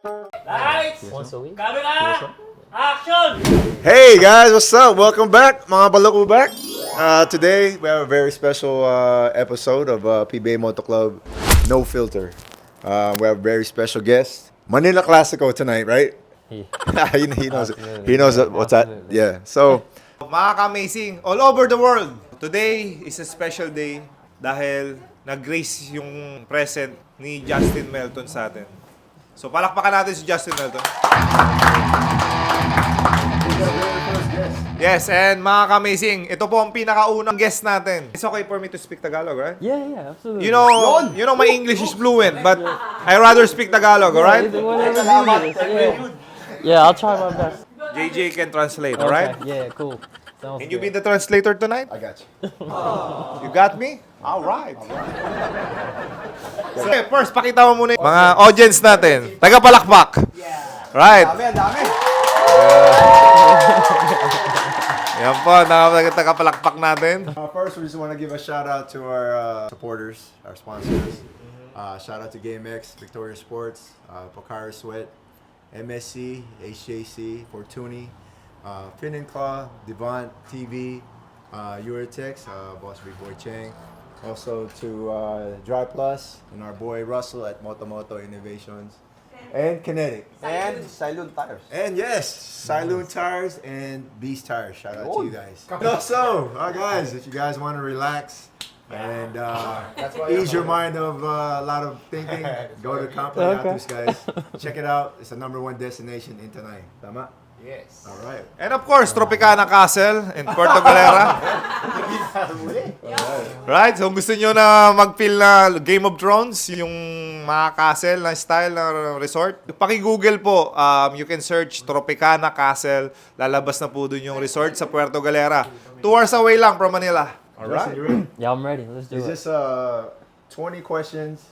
Lights! Once a week? Camera! Action! Hey guys, what's up? Welcome back, mga baloko back. Today we have a very special episode of PBA Moto Club No Filter. We have a very special guest, Manila Classico tonight, right? he knows what's that. Yeah. So, Mga ka-amazing, all over the world. Today is a special day dahil nag-grace yung present ni Justin Melton sa atin. So palakpakan natin si Justin Melton. Yes, and mga ka-amazing, ito po ang pinakaunang guest natin. It's okay for me to speak Tagalog, right? Yeah, absolutely. You know my English is fluent, but I rather speak Tagalog, alright? Yeah, I'll try my best. JJ can translate, alright? Okay, yeah, cool. Sounds Can you be good. the translator tonight? I got you. You got me? Alright. Okay, first, pakita mo muna yung mga audience natin. Tagapalakpak. Right. Dami. Yan po, tagapalakpak natin. First, we just want to give a shout out to our supporters, our sponsors. Shout out to GameX, Victoria Sports, Pocari Sweat, MSC, HJC, Fortuny, Fin and Claw, Devant TV, Euritex, Boss Big Boy Chang. Also to Dry Plus and our boy Russell at Motomoto Innovations. And Kinetic. And Silent Tires. And yes, Siloon Tires and Beast Tires. Shout out to you guys. Also, guys, if you guys want to relax and ease your mind of a lot of thinking, go to Plyometrics, guys. Check it out. It's the #1 destination in Tanay. Tama? Yes. All right. And of course, Tropicana Castle in Puerto Galera. Right? So gusto nyo na mag-feel na Game of Thrones, yung mga castle na style na resort? Paki-google po, you can search Tropicana Castle. Lalabas na po dun yung resort sa Puerto Galera. 2 hours away lang from Manila. All right. You ready? Yeah, I'm ready. Let's do Is it. this 20 questions?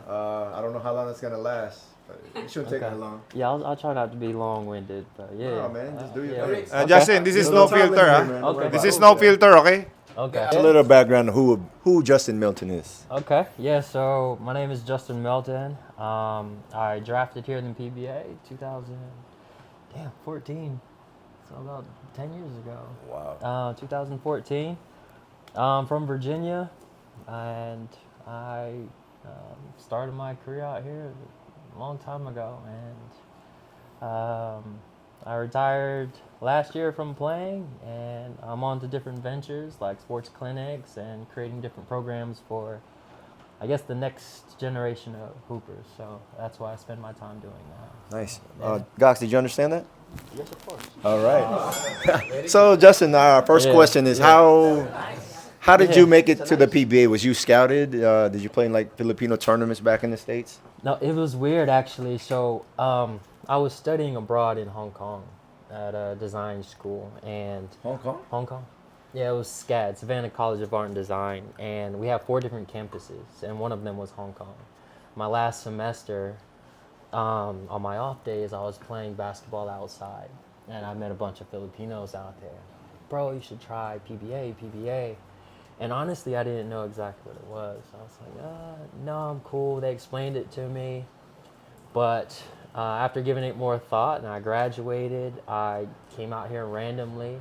I don't know how long it's gonna last. But it shouldn't take that long. Yeah, I'll try not to be long-winded, but yeah. Oh man, just do your yeah. thing. Justin, this is no filter, ha? Okay. This is no filter, okay? Okay. A little background on who Justin Melton is. Okay. Yeah. So my name is Justin Melton. I drafted here in the PBA 2014. So about 10 years ago. Wow. 2014. From Virginia, and I started my career out here a long time ago, and I retired last year from playing, and I'm on to different ventures like sports clinics and creating different programs for, I guess, the next generation of hoopers. So that's why I spend my time doing that. Nice. Yeah. Gox, did you understand that? Yes, of course. All right. So Justin, our first Yeah. question is how did you make it to the PBA? Was you scouted? Did you play in like Filipino tournaments back in the States? No, it was weird actually. So I was studying abroad in Hong Kong at a design school, and Hong Kong? Hong Kong. Yeah, it was SCAD, Savannah College of Art and Design, and we have 4 different campuses, and one of them was Hong Kong. My last semester, on my off days, I was playing basketball outside, and I met a bunch of Filipinos out there. Bro, you should try PBA. And honestly, I didn't know exactly what it was. I was like, no, I'm cool. They explained it to me. But after giving it more thought and I graduated, I came out here randomly,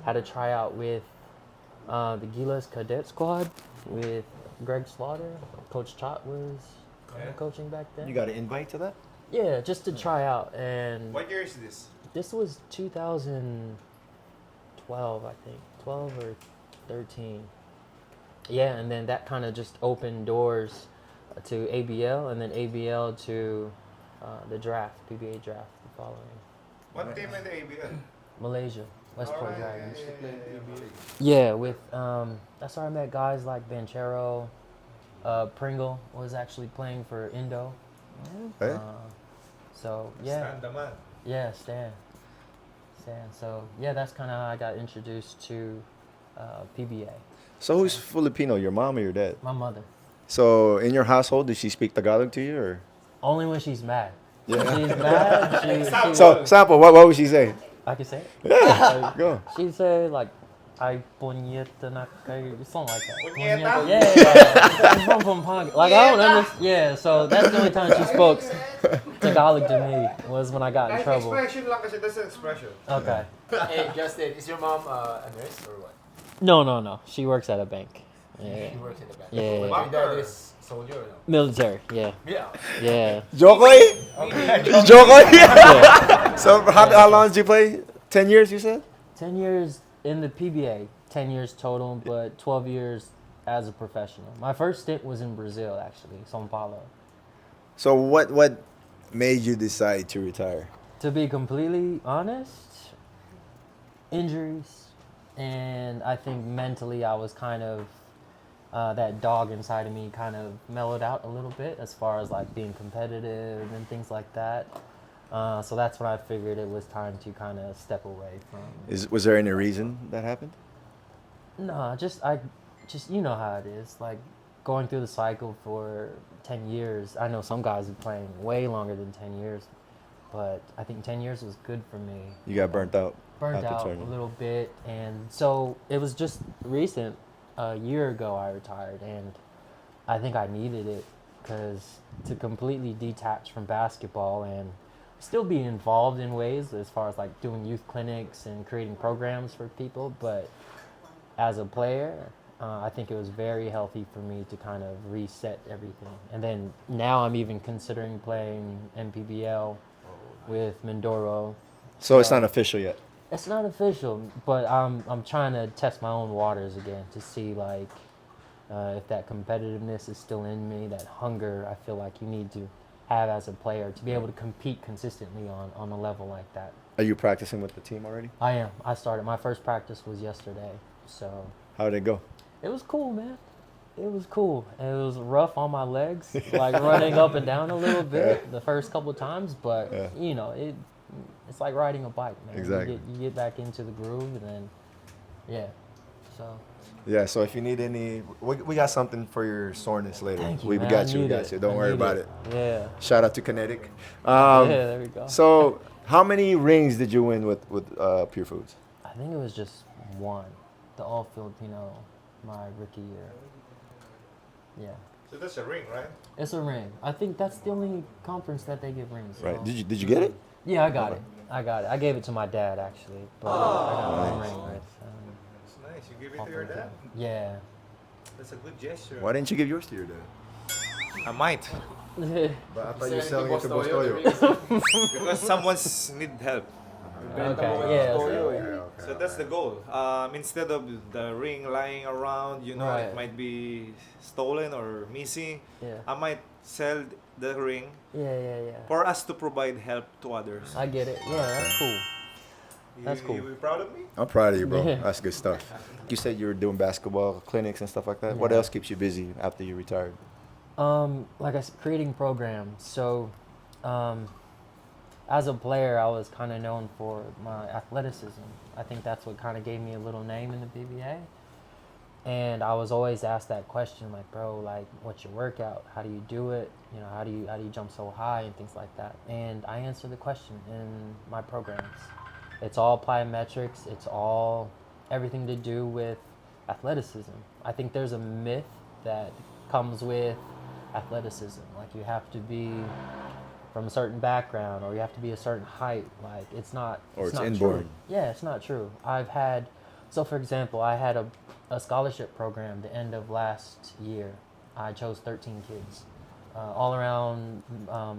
had a tryout with the Gilas Cadet Squad with Greg Slaughter. Coach Chot was coaching back then. You got an invite to that? Yeah, just to try out. And What year is this? this was 2012, I think. 12 or 13. Yeah, and then that kind of just opened doors to ABL, and then ABL to the draft, PBA draft the following. What team in the ABL? Malaysia, Westport Dragons. Yeah, with that's where I met guys like Banchero. Pringle was actually playing for Indo. Hey. So yeah, Stan Daman. yeah, Stan. So yeah, that's kind of how I got introduced to PBA. So who's Filipino? Your mom or your dad? My mother. So in your household, did she speak Tagalog to you, or? Only when she's mad. Yeah. When she's mad, she So sample, what would she say? I can say it. Yeah, go. She'd say like, I puñeta na kayo, something like that. Puñeta? Yeah. I'm from Pampanga. Like, I don't understand. Yeah, so that's the only time she spoke Tagalog to me was when I got in trouble. Expression lang kasi, that's an expression. Okay. Hey, Justin, is your mom a nurse or what? No. She works at a bank. Yeah. She works in the bank. Yeah. Your dad is soldier or no? Military, yeah. Yeah. Yeah. Jokoy? Jokoy? So how long did you play? 10 years, you said? 10 years in the PBA, 10 years total, but 12 years as a professional. My first stint was in Brazil, actually, São Paulo. So what made you decide to retire? To be completely honest, injuries, and I think mentally I was kind of, that dog inside of me kind of mellowed out a little bit as far as like being competitive and things like that. So that's when I figured it was time to kind of step away from. Was there any reason that happened? No, just you know how it is. Like going through the cycle for 10 years. I know some guys are playing way longer than 10 years, but I think 10 years was good for me. You got burnt out. Burnt out a little bit, and so it was just recent. A year ago, I retired, and I think I needed it because to completely detach from basketball and still be involved in ways as far as like doing youth clinics and creating programs for people, but as a player, I think it was very healthy for me to kind of reset everything. And then now I'm even considering playing MPBL with Mindoro. So it's not official yet. It's not official, but I'm trying to test my own waters again to see like if that competitiveness is still in me, that hunger I feel like you need to have as a player to be able to compete consistently on a level like that. Are you practicing with the team already? I am. I started. My first practice was yesterday, so How did it go? it was cool, man. It was cool. It was rough on my legs, like running up and down a little bit the first couple of times, but you know it's like riding a bike, man. Exactly. You get back into the groove, and then so. Yeah, so if you need any, we got something for your soreness later. Thank you, we man. got I you, we need got it. you. Don't I worry need about it. Yeah. Shout out to Kinetic. Yeah, there we go. So, how many rings did you win with Pure Foods? I think it was just one, the All Filipino, my rookie year. Yeah. So that's a ring, right? It's a ring. I think that's the only conference that they give rings. Right. so- Did you get it? Yeah, I got it. I gave it to my dad actually, but I got one ring with. It's nice. You give it All to your Filipino. dad. Yeah. That's a good gesture. Why didn't you give yours to your dad? I might. But I thought you were selling it to Bostoyo, Bostoyo. Because someone's need help. Okay. Yeah. So that's the goal. Instead of the ring lying around, you know, Right. it might be stolen or missing. Yeah. I might sell the ring Yeah. for us to provide help to others. I get it. Yeah, that's cool. That's cool. You be proud of me? I'm proud of you, bro. Yeah. That's good stuff. You said you were doing basketball clinics and stuff like that. What Yeah. else keeps you busy after you retired? Like I said, creating programs. So, as a player, I was kind of known for my athleticism. I think that's what kind of gave me a little name in the PBA. And I was always asked that question, like, bro, like, what's your workout? How do you do it? You know, how do you jump so high and things like that? And I answer the question in my programs. It's all plyometrics. It's all everything to do with athleticism. I think there's a myth that comes with athleticism. Like you have to be from a certain background or you have to be a certain height. Like it's not. Or it's not inborn. True. Yeah, it's not true. So for example, I had a scholarship program the end of last year. I chose 13 kids. All around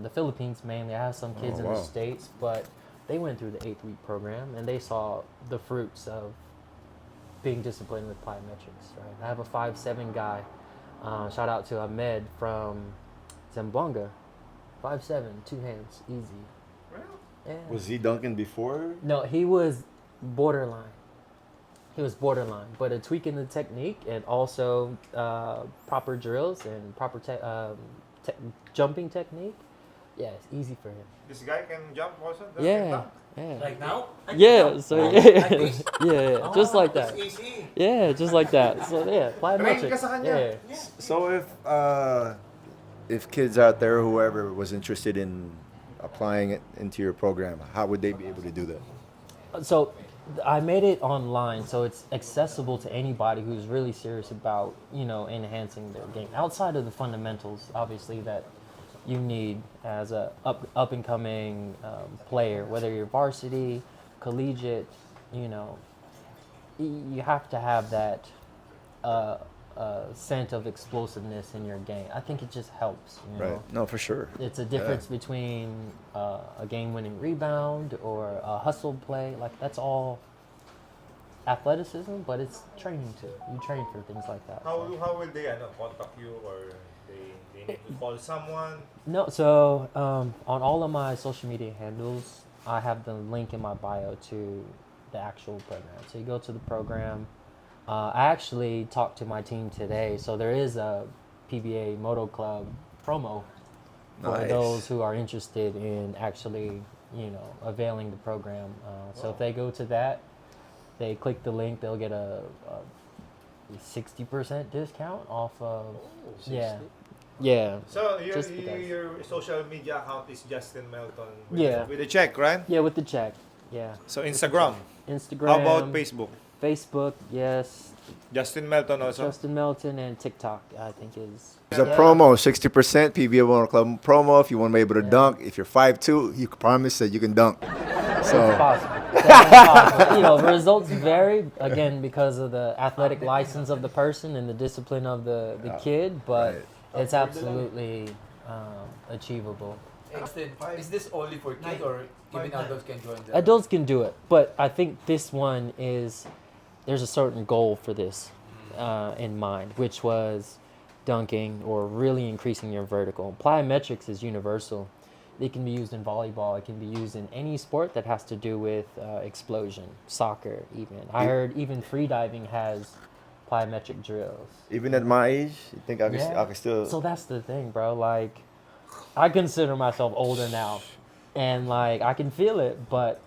the Philippines mainly. I have some kids in the wow. States, but they went through the 8-week program and they saw the fruits of being disciplined with plyometrics. Right? I have a 5'7" guy. Shout out to Ahmed from Zamboanga. 5'7", 2 hands, easy. Yeah. Was he dunking before? No, he was borderline. But a tweak in the technique and also proper drills and proper jumping technique. Yeah, it's easy for him. This guy can jump also? Yeah. Like now? Yeah, so Like yeah, this? yeah, just like that. It's easy. Yeah, just like that. So yeah, Train ka sa plyometrics. kanya. Yeah. So if kids out there, whoever was interested in applying it into your program, how would they be able to do that? So I made it online, so it's accessible to anybody who's really serious about, enhancing their game. Outside of the fundamentals, obviously, that you need as a up and coming player, whether you're varsity, collegiate, you have to have that scent of explosiveness in your game. I think it just helps. Right. No, for sure. It's a difference between a game-winning rebound or a hustle play. Like, that's all athleticism, but it's training too. You train for things like that. How will they contact you, or they need to call someone? No, so on all of my social media handles, I have the link in my bio to the actual program. So you go to the program. I actually talked to my team today, so there is a PBA Moto Club promo for Nice. those who are interested in actually, availing the program. So if they go to that, they click the link, they'll get a 60% discount off of, yeah. So Just because. your social media account is Justin Melton Yeah. with a check, right? Yeah, with the check, yeah. So Instagram. Instagram. How about Facebook? Facebook, yes. Justin Melton also. Justin Melton, and TikTok, I think is. There's a promo, 60% PBA Motor Club promo. If you want to be able to dunk, if you're 5'2", you can promise that you can dunk. It's So possible. Definitely possible. Results vary, again, because of the athletic license of the person and the discipline of the kid, but it's absolutely achievable. Justin, is this only for kids or even adults can join the Adults can do it, but I think this one there's a certain goal for this in mind, which was dunking or really increasing your vertical. Plyometrics is universal. It can be used in volleyball. It can be used in any sport that has to do with explosion, soccer even. I heard even freediving has plyometric drills. even at my age, you think I Yeah. can still? So that's the thing, bro. Like, I consider myself older now, and like I can feel it. But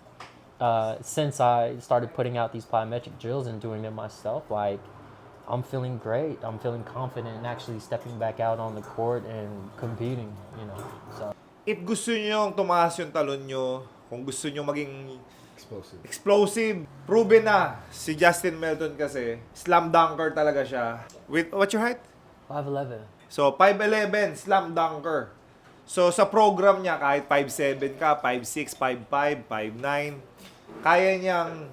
since I started putting out these plyometric drills and doing them myself, like I'm feeling great. I'm feeling confident in actually stepping back out on the court and competing. So If gusto niyo tumaas yung talon nyo, kung gusto niyo maging explosive, proven na si Justin Melton kasi slam dunker talaga siya. With what's your height? 5'11". So 5'11", slam dunker. So sa program niya kahit 5'7 ka, 5'6, 5'5, 5'9, kaya niyang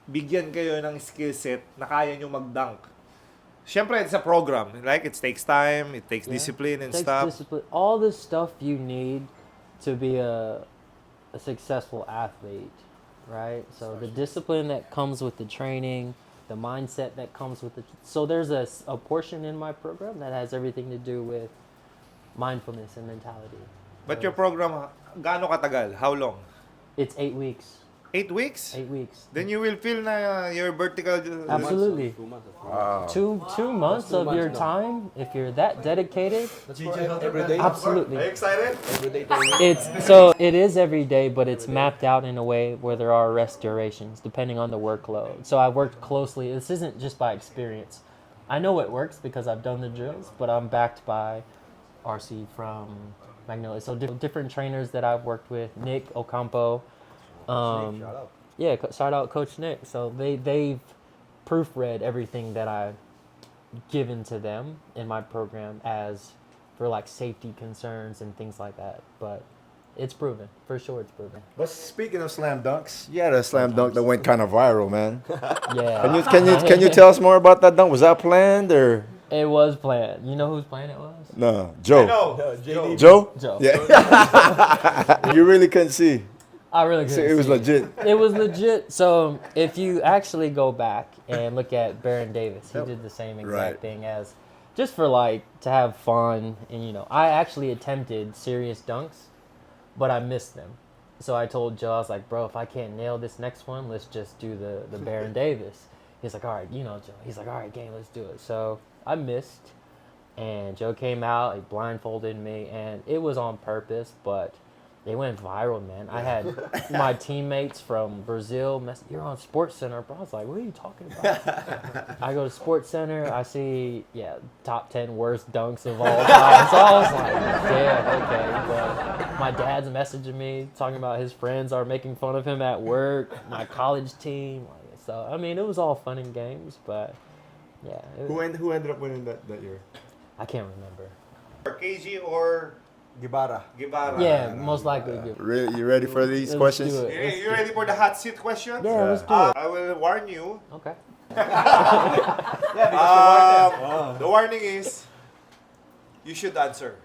bigyan kayo ng skill set na kaya niyo mag-dunk. Siyempre, it's a program. Like, it takes time, it takes discipline and takes stuff. discipline. All the stuff you need to be a successful athlete, right? So the discipline that comes with the training, the mindset that comes with it. So there's a portion in my program that has everything to do with mindfulness and mentality. But your program, gaano katagal? How long? It's 8 weeks. 8 weeks? 8 weeks. Then you will feel na your vertical... Absolutely. Wow. Two months of your time, if you're that dedicated, every day? absolutely. Are you excited? Every day training? It is every day, but it's mapped out in a way where there are rest durations depending on the workload. So I worked closely. This isn't just by experience. I know it works because I've done the drills, but I'm backed by RC from Magnolia. So different trainers that I've worked with, Nick Ocampo. Yeah, shout out Coach Nick. So they've proofread everything that I've given to them in my program as for like safety concerns and things like that. But it's proven, for sure. It's proven. But speaking of slam dunks, you had a slam dunk that went kind of viral, man. Yeah, Can you tell us more about that dunk? Was that planned or it was planned. You know whose plan it was? no? Joe. No. Joe? Joe. Yeah. You really couldn't see. I really So couldn't it was see legit. It was legit. So if you actually go back and look at Baron Davis, he did the same exact Right. thing as just for like to have fun. And I actually attempted serious dunks, but I missed them. So I told Joe, I was like, bro, if I can't nail this next one, let's just do the Baron Davis. He's like, all right, Joe. He's like, all right, game, let's do it. So I missed, and Joe came out, he blindfolded me, and it was on purpose, but They went viral, man. I had my teammates from Brazil you're on Sports Center, bro. I was like, what are you talking about? I go to Sports Center, I see, top 10 worst dunks of all time. So I was like, damn, okay. But my dad's messaging me, talking about his friends are making fun of him at work, my college team. So, I mean, it was all fun and games, but, yeah. Who ended up winning that year? I can't remember. KG or Gibara. Guevara? Yeah, most likely. You ready for these Let's questions? do it. You ready for the hot seat questions? Yeah, let's do it. I will warn you. Okay. The warning is you should answer.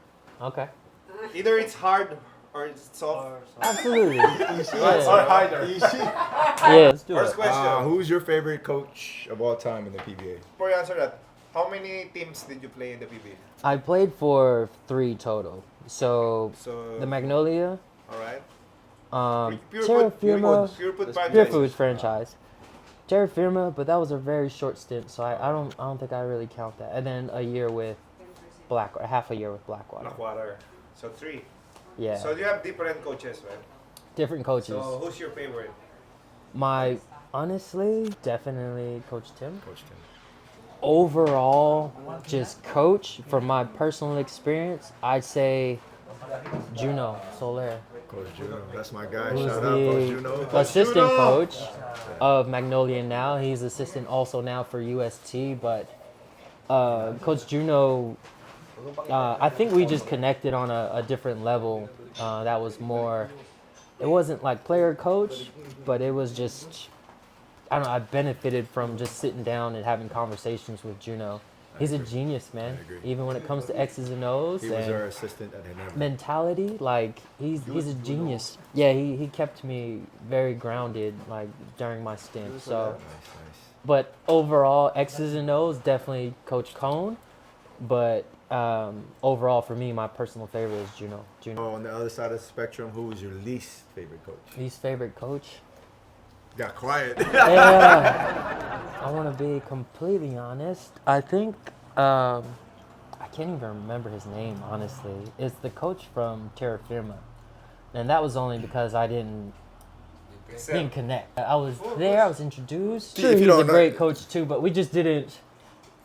Okay. Either it's hard or it's soft. Absolutely. Or Yeah. harder. Yeah, let's do First it. question. Who's your favorite coach of all time in the PBA? Before you answer that, how many teams did you play in the PBA? I played for 3 total. So So, the Magnolia, alright. Terra Firma, Pure Food Pure franchise. Foods franchise. Terra Firma, but that was a very short stint, so I don't think I really count that. And then a year with half a year with Blackwater. Blackwater. So 3. Yeah, So you have different coaches, right? different coaches. So who's your favorite? Honestly, definitely Coach Tim. Coach Tim. Overall, just coach, from my personal experience, I'd say Juno Soler, Coach Juno. That's my guy. who's Shout out Coach the Juno. assistant Juno. coach of Magnolia now. He's assistant also now for UST, but Coach Juno, I think we just connected on a different level. That was more, it wasn't like player coach, but it was just, I don't know, I benefited from just sitting down and having conversations with Juno. He's a genius, man. I agree. Even when it comes to X's and O's He was and our assistant at Hinebra. mentality, like he's a genius. Yeah, he kept me very grounded like during my stint. So, Nice. but overall, X's and O's definitely Coach Cone. But overall, for me, my personal favorite is Juno. On the other side of the spectrum, who was your least favorite coach? Least favorite coach. Got quiet. Yeah, I want to be completely honest. I think I can't even remember his name. Honestly, it's the coach from Terra Firma, and that was only because I didn't connect. I was there. I was introduced. Sure, If you he's a don't know- great coach too, but we just didn't.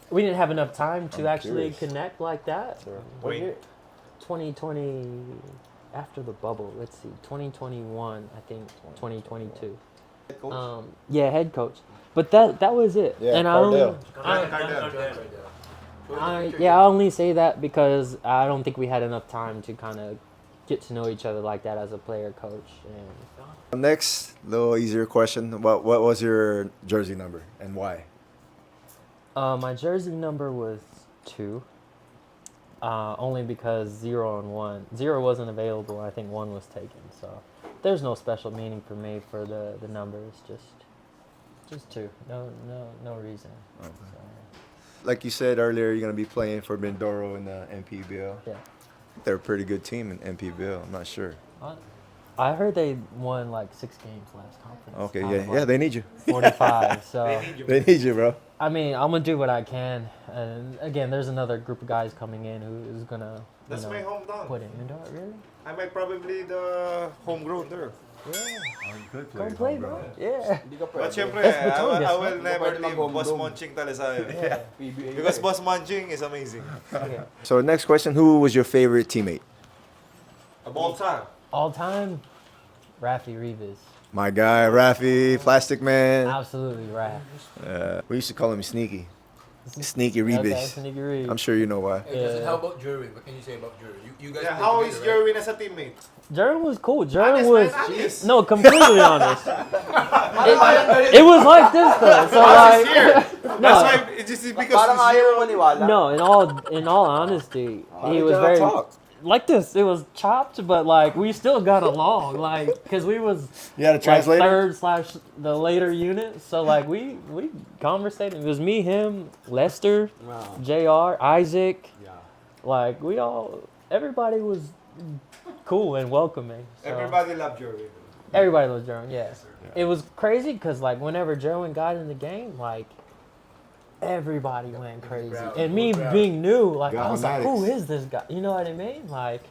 We didn't have enough time to actually curious. connect like that. What Wait. year? 2020, after the bubble. Let's see, 2021. I think 2022. Yeah, head coach. But that was it. Yeah, and Cardell. I only say that because I don't think we had enough time to kind of get to know each other like that as a player coach. And Next, little easier question. What was your jersey number and why? my jersey number was 2. Only because 0 and 1. 0 wasn't available. I think 1 was taken. So there's no special meaning for me for the numbers. Just 2. No reason. Okay. So, Like you said earlier, you're gonna be playing for Mindoro in the NPBL. yeah. They're a pretty good team in NPBL. I'm not sure. I heard they won like 6 games last conference. Okay, out of, yeah, they need you. 45. So They need you, bro. I mean, I'm gonna do what I can. And again, there's another group of guys coming in who's gonna That's my hometown. put in. Really? I might probably the homegrown there. Yeah. Go play, bro. Yeah. But syempre, That's I Batangas, will no? never leave Boss Monching Talisayo. Yeah. Because Boss Monching is amazing. Okay. So next question: who was your favorite teammate? Of all time. All time, Rafi Rivas. My guy, Rafi, Plastic Man. Absolutely, Raf. We used to call him Sneaky. Sneaky Okay, Rebus. Sneaky Reeves. I'm sure you know why. Hey, Justin, Yeah. how about Jerwin? What can you say about Jerwin? You guys Yeah, played how together, is right? Jerwin as a teammate? Jaron was cool. Jaron Honest, was man, honest. no, completely honest. It was like this though. So Honest like, here. no, That's why it's just because Parang it's ayaw you. maniwala. no. In all honesty, he was very like this. It was chopped, but like we still got along. Like because we was You had a like translator? third / the later unit. So like we conversated. It was me, him, Lester, Wow. Jr., Isaac. Yeah. Like everybody was cool and welcoming. So. Everybody love Jerwin. Everybody loves Jerwin, yeah. It was crazy because, like, whenever Jerwin got in the game, like, everybody went crazy. And me being new, like, I was like, who is this guy? You know what I mean? Like,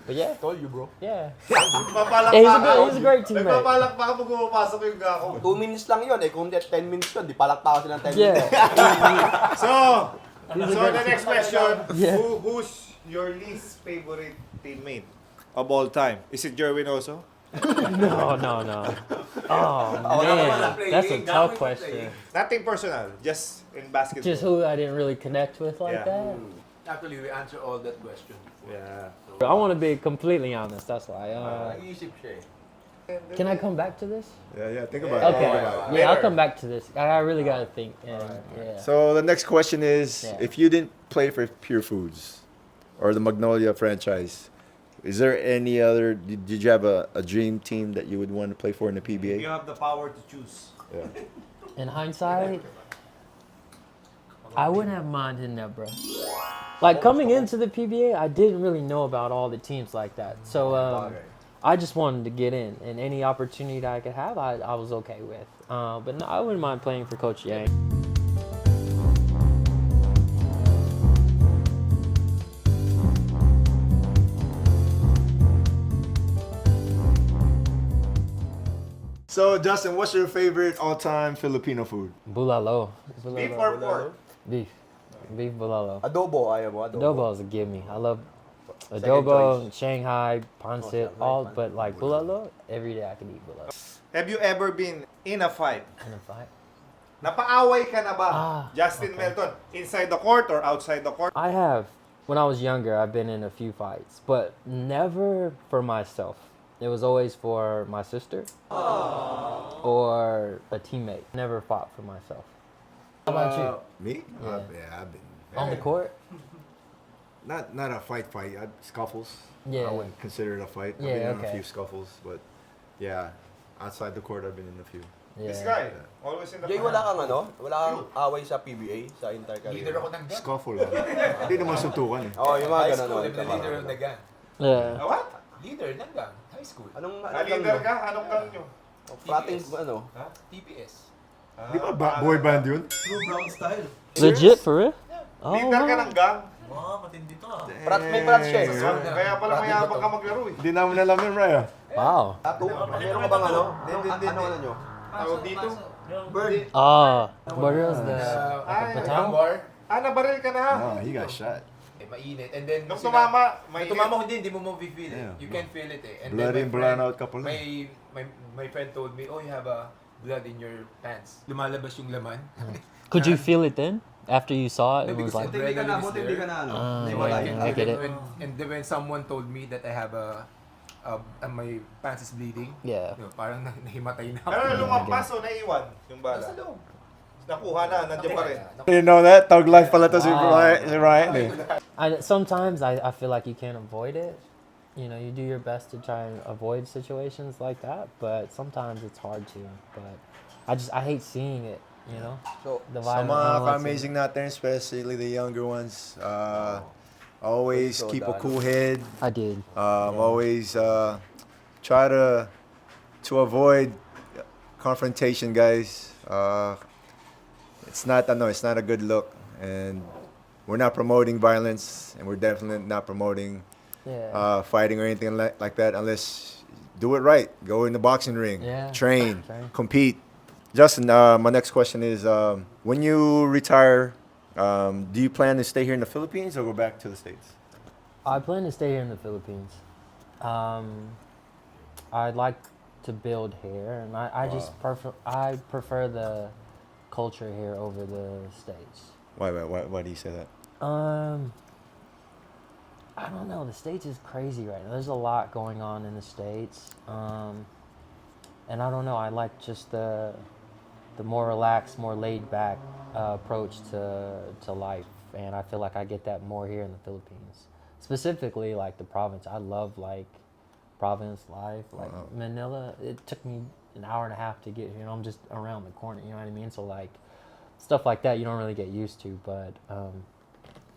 But yeah, Told you, bro. yeah. Nagpapalakpakan. He's a great teammate. Nagpapalakpakan pag pumapasok yung Gako. 2 minutes lang yun eh. Kung 10 minutes yun, di palakpakan sila ng 10 Yeah. minutes. So the next question, Yeah. who's your least favorite teammate of all time? Is it Jerwin also? No. Oh man, that's a tough question. Nothing personal, just in basketball. Just who I didn't really connect with like Yeah. that. Actually, we answer all that question before. Yeah. I want to be completely honest. That's why. Nag-iisip siya eh. Can I come back to this? Yeah, think about it. Okay. Think about it. Yeah, I'll Later. come back to this. I really gotta think. And, yeah. So the next question is, Yeah. if you didn't play for Pure Foods or the Magnolia franchise, is there any other? Did you have a dream team that you would want to play for in the PBA? You have the power to choose. Yeah. In hindsight, I wouldn't have minded that, bro. Like coming into the PBA, I didn't really know about all the teams like that. So I just wanted to get in, and any opportunity that I could have, I was okay with. But no, I wouldn't mind playing for Coach Yang. So Justin, what's your favorite all-time Filipino food? Bulalo. Beef or pork? Beef. Beef bulalo. Adobo, ayaw mo. Adobo is a gimme. I love Second adobo, choice. Shanghai, pancit, Shanghai, all. pancit. But like bulalo, every day I can eat bulalo. Have you ever been in a fight? In a fight. Napaaway ka na ba? Justin okay. Melton, inside the court or outside the court? I have. When I was younger, I've been in a few fights, but never for myself. It was always for my sister or a teammate. Never fought for myself. How about you? Me? Yeah. Yeah, I've been On the court? not a fight. Scuffles. Yeah. I wouldn't consider it a fight. I've Yeah, been in a okay. few scuffles, but yeah, outside the court, I've been in a few. Yeah. This guy, always in the Jay, wala kang ano? Wala kang away sa PBA, sa Leader inter-career? ako ng gang. Scuffle lang. Hindi naman suntukan eh. Oo, yung mga High ganun. school, no? I'm the leader of the gang. Yeah. What? Leader ng gang. High school. Anong Na-leader ka? Anong gang nyo? Prating, ano? TPS. Di ba boy band yun? True brown style. Legit for real? Oh, Leader ka wow. ng gang? Wow, matindi to ah. May prat siya eh. Kaya pala mayabang ka maglaro eh. Hindi namin alam yun, Raya. Wow. Meron ka bang ano? Ano nyo? Tawag dito? Bird. What else? The Ay, baton? Bar. nabaril ka na. No, he got shot. Eh, mainit. And then, Nung tumama, Nung may tumama hindi mo feel it. Yeah. You can feel it eh. And Bloody then and brown out ka pala. my friend told me, oh, you have a blood in your pants. Lumalabas yung laman. Could you feel it then? After you saw it, it was Because like, Hindi ka na, buti hindi ka na ano. I get it. And then when someone told me that I have my pants is bleeding, Yeah. parang nahimatay na Pero ako. lumampas o naiwan yung bala? Nasa loob. Nakuha na, nandiyan pa rin. You know that? Thug life pala to si Ryan eh. Sometimes I feel like you can't avoid it. You know, you do your best to try and avoid situations like that, but sometimes it's hard to. But I hate seeing it. You know, So, the Sa violence. mga ka-amazing natin, especially the younger ones, always keep a cool head. I did. Always try to avoid confrontation, guys. It's not a good look, and we're not promoting violence, and we're definitely not promoting Yeah. fighting or anything like that unless do it right. Go in the boxing ring, Yeah. train, Train. compete. Justin, my next question is, when you retire, do you plan to stay here in the Philippines or go back to the States? I plan to stay here in the Philippines. I'd like to build here, and I just prefer the culture here over the States. Why do you say that? I don't know. The States is crazy right now. There's a lot going on in the States, and I don't know. I like just the more relaxed, more laid back approach to life, and I feel like I get that more here in the Philippines. Specifically, like the province. I love like province life. Like Manila, it took me an hour and a half to get here. I'm just around the corner. You know what I mean? So like stuff like that, you don't really get used to, but.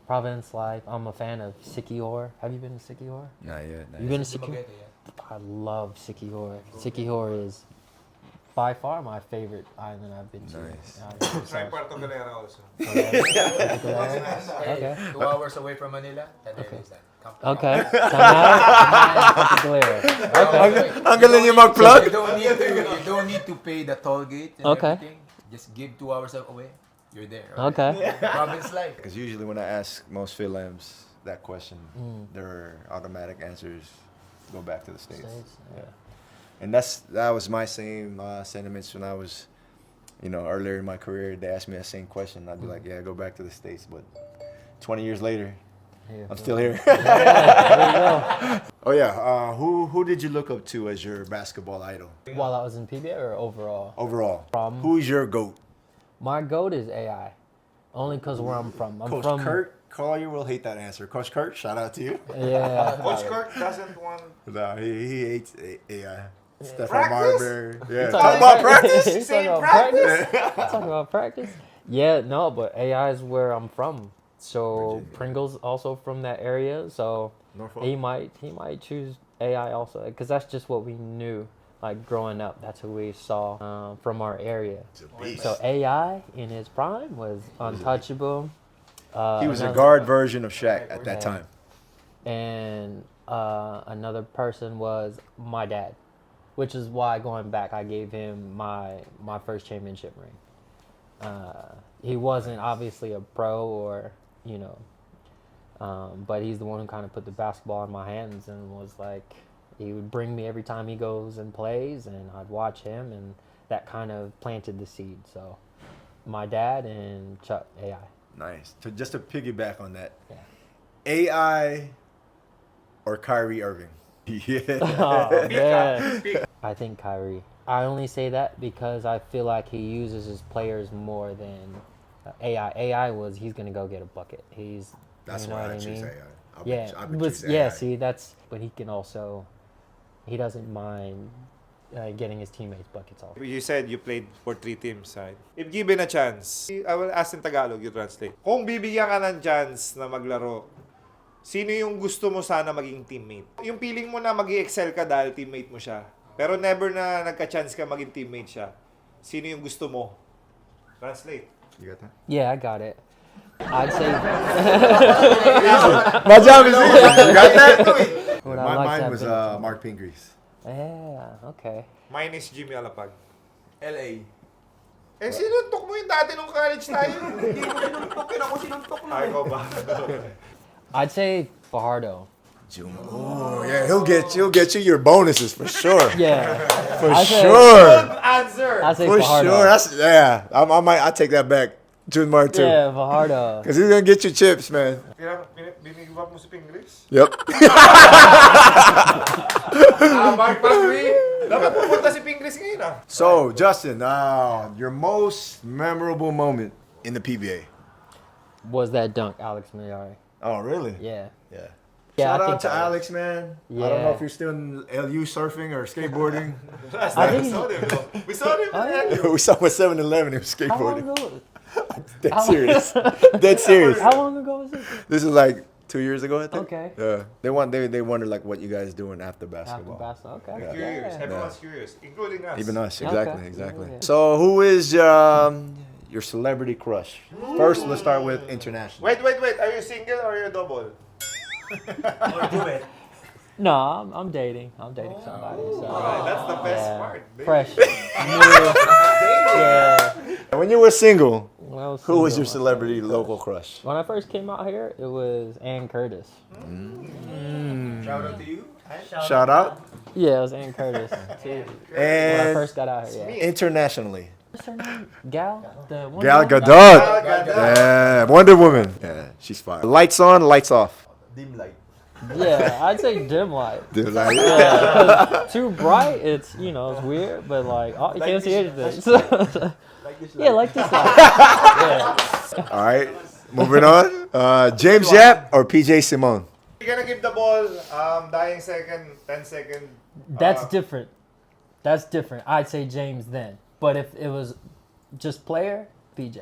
Province life. I'm a fan of Siquijor. Have you been to Siquijor? Not yet. You been to Siquijor? I love Siquijor. Siquijor is by far my favorite island I've been to. Nice. Try Puerto Galera also. Okay. 2 hours away from Manila, that Okay. area is that. Okay. Tonight, clear. Okay. Ang galing yung mag-plug. You don't need to pay the toll gate and Okay. everything. Just give 2 hours away. You're there. Okay. Province life. Because usually when I ask most Philams that question, their automatic answers go back to the States. Yeah. And that was my same sentiments when I was, earlier in my career. They asked me that same question. I'd be like, yeah, go back to the States. But 20 years later, I'm still here. Oh yeah, who did you look up to as your basketball idol? While I was in PBA or overall? Overall, From- who's your GOAT? My GOAT is AI. Only because where I'm from. I'm Coach from Kurt Collier will hate that answer. Coach Kurt, shout out to you. Yeah. Coach Kirk doesn't want... No, he hates AI. Stefan Practice? Marbury. Yeah. Talk about practice? He's Say talking about practice. Talking about practice. Yeah, no, but AI is where I'm from. So Virginia. Pringle's also from that area. So Norfolk. he might choose AI also because that's just what we knew. Like growing up, that's who we saw from our area. He's a beast. So AI in his prime was untouchable. He was a Another- guard version of Shaq at that time. And another person was my dad, which is why going back, I gave him my first championship ring. He wasn't obviously a pro or but he's the one who kind of put the basketball in my hands and was like, he would bring me every time he goes and plays, and I'd watch him, and that kind of planted the seed. So my dad and Chuck, AI. Nice. Just to piggyback on that, Yeah. AI or Kyrie Irving? Yeah. Oh, man. I think Kyrie. I only say that because I feel like he uses his players more than AI. AI was he's gonna go get a bucket. That's you know why what I I choose mean? AI. Yeah, I would but choose yeah. AI. See, but he can also. He doesn't mind getting his teammates buckets off. You said you played for 3 teams, right? If given a chance, I will ask in Tagalog, you translate. Kung bibigyan ka ng chance na maglaro, sino yung gusto mo sana maging teammate? Yung feeling mo na mag-excel ka dahil teammate mo siya, pero never na nagka-chance ka maging teammate siya. Sino yung gusto mo? Translate. You got that? Yeah, I got it. I'd say. My job is easy. You got that? What I like Mine to was have been- Mark Pingrease. Yeah. Okay. Mine is Jimmy Alapag. LA. Eh, sinuntok mo yung dati nung college tayo. Hindi mo sinuntokin ako, sinuntok mo. Ay, ko ba? I'd say Fajardo. Oh yeah, he'll get you your bonuses for sure. Yeah. For I say- sure. Answer! I'd say For Fajardo. sure. I take that back. Junmar too. Yeah, Fajardo. Cause he's gonna get you chips, man. Binigibap mo si Pingris? Yep. Mark Pangri. Dapat pupunta si Pingris ngayon ah. So Justin, your most memorable moment in the PBA? Was that dunk, Alex Mayari? Oh really? Yeah. Yeah. Yeah, Shout I out think to so. Alex, man. I don't know Yeah. if you're still in LU surfing or skateboarding. I think We saw him. Oh, yeah. We saw him at 7-Eleven. He was How long skateboarding. ago? Dead serious. Dead serious. How long ago was it? This is like 2 years ago, I think. Okay. Yeah. They wonder like what you guys doing after After basketball. basketball. Okay. Yeah. Curious. Yeah. Everyone's curious, including us. Even us, Okay. exactly. Yeah. So who is your celebrity crush? First, let's start with international. Wait. Are you single or are you double? Or do it. No, I'm dating. I'm dating somebody. So. That's the best Yeah. part. baby. Fresh. New. Yeah. When you were single, Well, who was your single. celebrity local crush? When I first came out here, it was Ann Curtis. Shout out to you. Shout out. Yeah, it was Ann Curtis. When I And first got out here, yeah. internationally, What's her name? Gal? The Wonder Gal Woman? Gadot. Gadot. Yeah, Wonder Woman. Yeah, she's fire. Lights on, lights off. Dim light. Yeah, I'd say dim light. Dude, like, Yeah, 'cause too bright, it's it's weird, but like oh, you can't see anything. Like this Yeah, light. like this light. Yeah. all right, moving on. James Yap or PJ Simone? You're gonna give the ball, dying second, 10 second. That's different. That's different. I'd say James then. But if it was just player, PJ.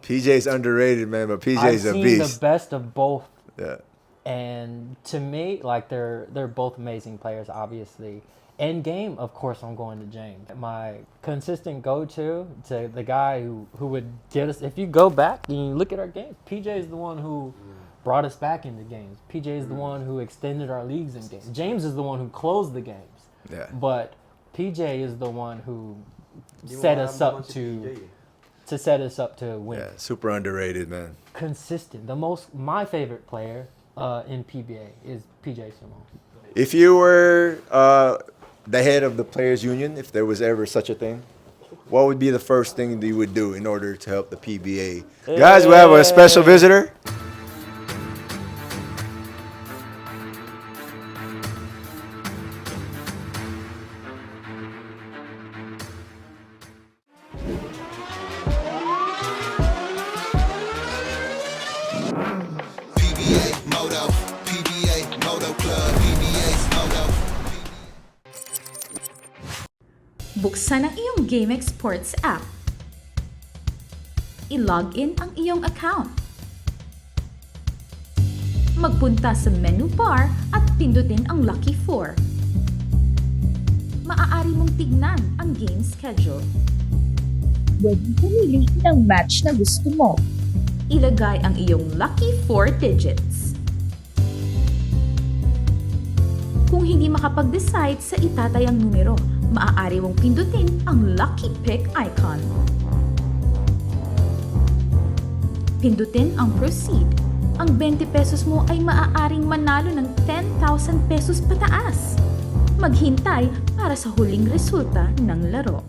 PJ's underrated, man, but I've PJ's a seen beast. the best of both. Yeah. And to me, like they're both amazing players, obviously. End game, of course, I'm going to James. My consistent go-to the guy who would get us. If you go back and you look at our games, PJ is the one who brought us back into games. PJ is the one who extended our leagues in games. James is the one who closed the games. Yeah. But PJ is the one who Hindi mo set us maramdaman up si to PJ eh. set us up to win. Yeah, super underrated, man. Consistent. My favorite player in PBA is PJ Simone. If you were the head of the Players Union, if there was ever such a thing, what would be the first thing that you would do in order to help the PBA? Guys, we have a special visitor. Buksan ang iyong GameX Sports app. I-log in ang iyong account. Magpunta sa menu bar at pindutin ang Lucky 4. Maaari mong tignan ang game schedule. Pwede pumili ng match na gusto mo. Ilagay ang iyong lucky 4 digits. Kung hindi makapag-decide sa itatayang numero, maaari mong pindutin ang lucky pick icon. Pindutin ang proceed. Ang 20 pesos mo ay maaaring manalo ng 10,000 pesos pataas. Maghintay para sa huling resulta ng laro.